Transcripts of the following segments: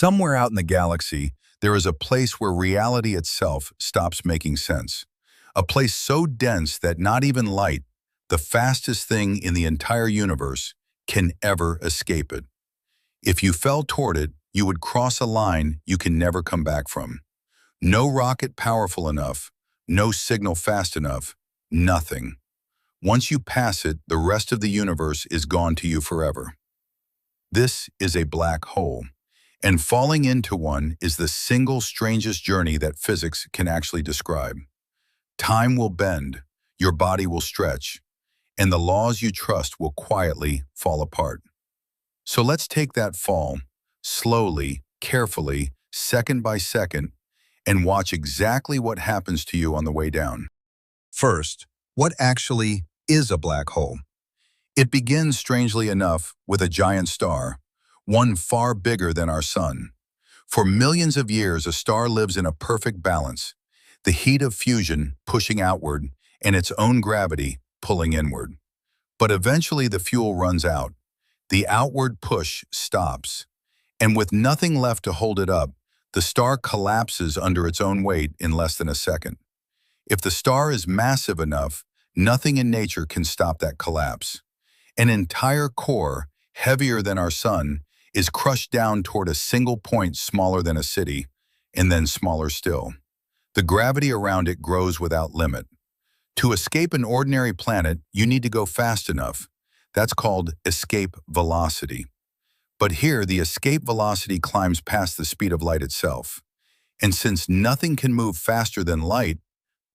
Somewhere out in the galaxy, there is a place where reality itself stops making sense. A place so dense that not even light, the fastest thing in the entire universe, can ever escape it. If you fell toward it, you would cross a line you can never come back from. No rocket powerful enough, no signal fast enough, nothing. Once you pass it, the rest of the universe is gone to you forever. This is a black hole. And falling into one is the single strangest journey that physics can actually describe. Time will bend, your body will stretch, and the laws you trust will quietly fall apart. So let's take that fall, slowly, carefully, second by second, and watch exactly what happens to you on the way down. First, what actually is a black hole? It begins, strangely enough, with a giant star, one far bigger than our sun. For millions of years, a star lives in a perfect balance, the heat of fusion pushing outward and its own gravity pulling inward. But eventually the fuel runs out, the outward push stops, and with nothing left to hold it up, the star collapses under its own weight in less than a second. If the star is massive enough, nothing in nature can stop that collapse. An entire core, heavier than our sun, is crushed down toward a single point smaller than a city, and then smaller still. The gravity around it grows without limit. To escape an ordinary planet, you need to go fast enough. That's called escape velocity. But here, the escape velocity climbs past the speed of light itself. And since nothing can move faster than light,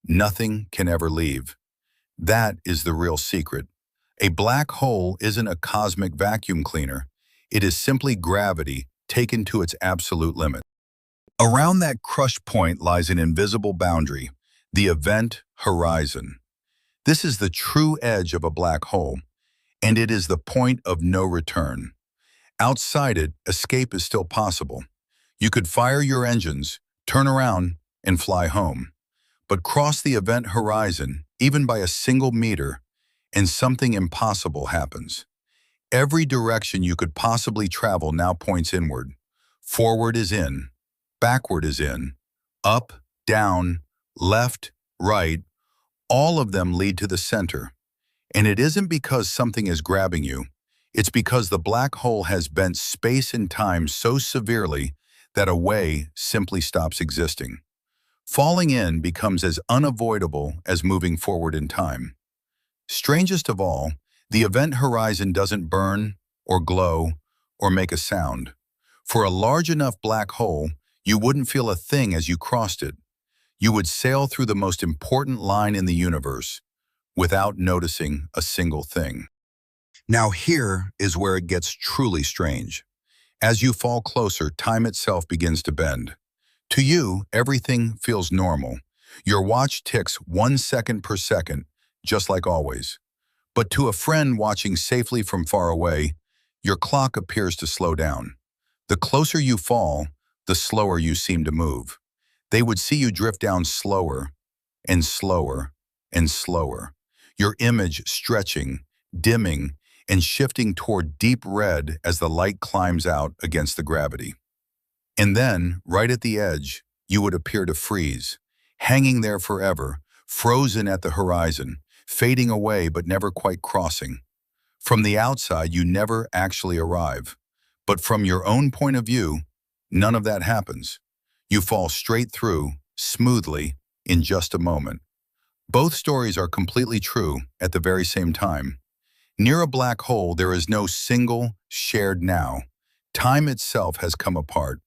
nothing can ever leave. That is the real secret. A black hole isn't a cosmic vacuum cleaner. It is simply gravity taken to its absolute limit. Around that crush point lies an invisible boundary, the event horizon. This is the true edge of a black hole, and it is the point of no return. Outside it, escape is still possible. You could fire your engines, turn around, and fly home. But cross the event horizon, even by a single meter, and something impossible happens. Every direction you could possibly travel now points inward. Forward is in, backward is in, up, down, left, right, all of them lead to the center. And it isn't because something is grabbing you. It's because the black hole has bent space and time so severely that a way simply stops existing. Falling in becomes as unavoidable as moving forward in time. Strangest of all, the event horizon doesn't burn or glow or make a sound. For a large enough black hole, you wouldn't feel a thing as you crossed it. You would sail through the most important line in the universe without noticing a single thing. Now here is where it gets truly strange. As you fall closer, time itself begins to bend. To you, everything feels normal. Your watch ticks 1 second per second, just like always. But to a friend watching safely from far away, your clock appears to slow down. The closer you fall, the slower you seem to move. They would see you drift down slower and slower and slower, your image stretching, dimming, and shifting toward deep red as the light climbs out against the gravity. And then, right at the edge, you would appear to freeze, hanging there forever, frozen at the horizon, fading away but never quite crossing. From the outside, you never actually arrive. But from your own point of view, none of that happens. You fall straight through, smoothly, in just a moment. Both stories are completely true at the very same time. Near a black hole, there is no single, shared now. Time itself has come apart.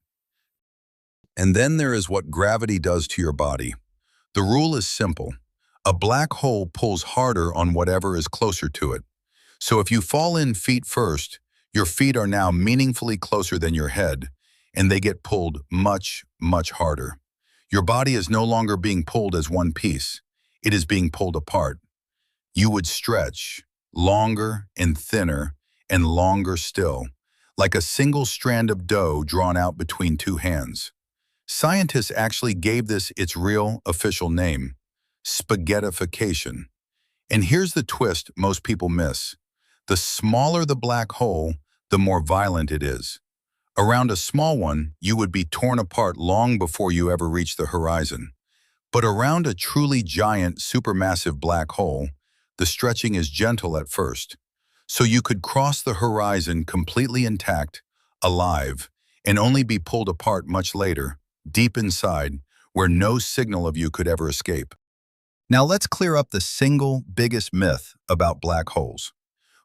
And then there is what gravity does to your body. The rule is simple. A black hole pulls harder on whatever is closer to it. So if you fall in feet first, your feet are now meaningfully closer than your head, and they get pulled much, much harder. Your body is no longer being pulled as one piece. It is being pulled apart. You would stretch, longer and thinner and longer still, like a single strand of dough drawn out between two hands. Scientists actually gave this its real official name, spaghettification. And here's the twist most people miss. The smaller the black hole, the more violent it is. Around a small one, you would be torn apart long before you ever reach the horizon. But around a truly giant, supermassive black hole, the stretching is gentle at first. So you could cross the horizon completely intact, alive, and only be pulled apart much later, deep inside, where no signal of you could ever escape. Now let's clear up the single biggest myth about black holes.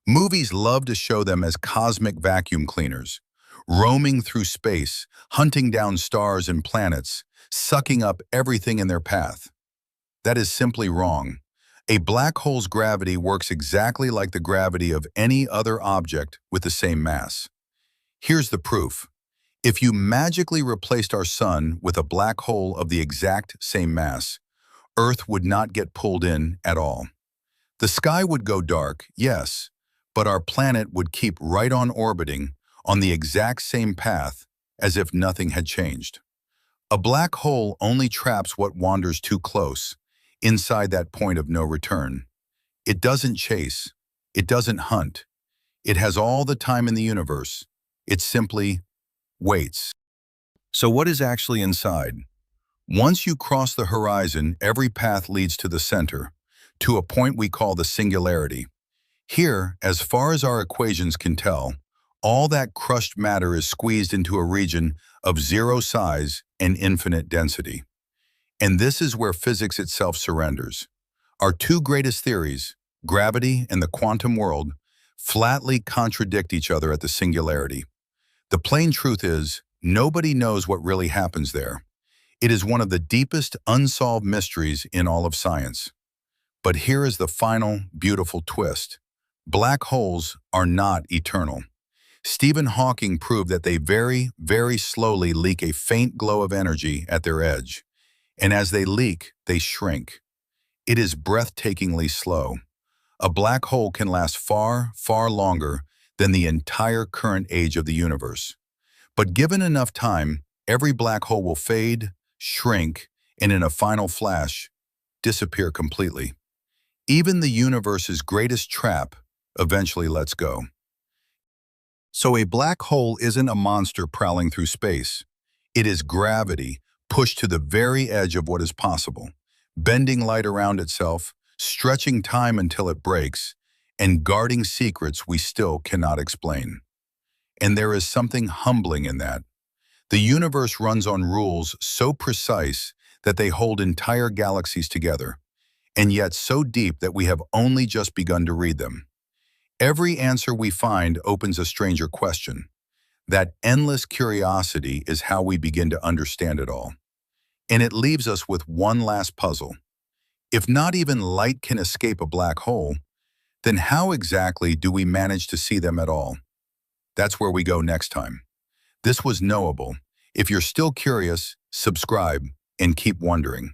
Movies love to show them as cosmic vacuum cleaners, roaming through space, hunting down stars and planets, sucking up everything in their path. That is simply wrong. A black hole's gravity works exactly like the gravity of any other object with the same mass. Here's the proof. If you magically replaced our sun with a black hole of the exact same mass, Earth would not get pulled in at all. The sky would go dark, yes, but our planet would keep right on orbiting on the exact same path as if nothing had changed. A black hole only traps what wanders too close, inside that point of no return. It doesn't chase. It doesn't hunt. It has all the time in the universe. It simply waits. So what is actually inside? Once you cross the horizon, every path leads to the center, to a point we call the singularity. Here, as far as our equations can tell, all that crushed matter is squeezed into a region of zero size and infinite density. And this is where physics itself surrenders. Our two greatest theories, gravity and the quantum world, flatly contradict each other at the singularity. The plain truth is, nobody knows what really happens there. It is one of the deepest unsolved mysteries in all of science. But here is the final, beautiful twist. Black holes are not eternal. Stephen Hawking proved that they very, very slowly leak a faint glow of energy at their edge. And as they leak, they shrink. It is breathtakingly slow. A black hole can last far, far longer than the entire current age of the universe. But given enough time, every black hole will fade, shrink, and in a final flash, disappear completely. Even the universe's greatest trap eventually lets go. So a black hole isn't a monster prowling through space. It is gravity pushed to the very edge of what is possible, bending light around itself, stretching time until it breaks, and guarding secrets we still cannot explain. And there is something humbling in that. The universe runs on rules so precise that they hold entire galaxies together, and yet so deep that we have only just begun to read them. Every answer we find opens a stranger question. That endless curiosity is how we begin to understand it all. And it leaves us with one last puzzle. If not even light can escape a black hole, then how exactly do we manage to see them at all? That's where we go next time. This was Knowable. If you're still curious, subscribe and keep wondering.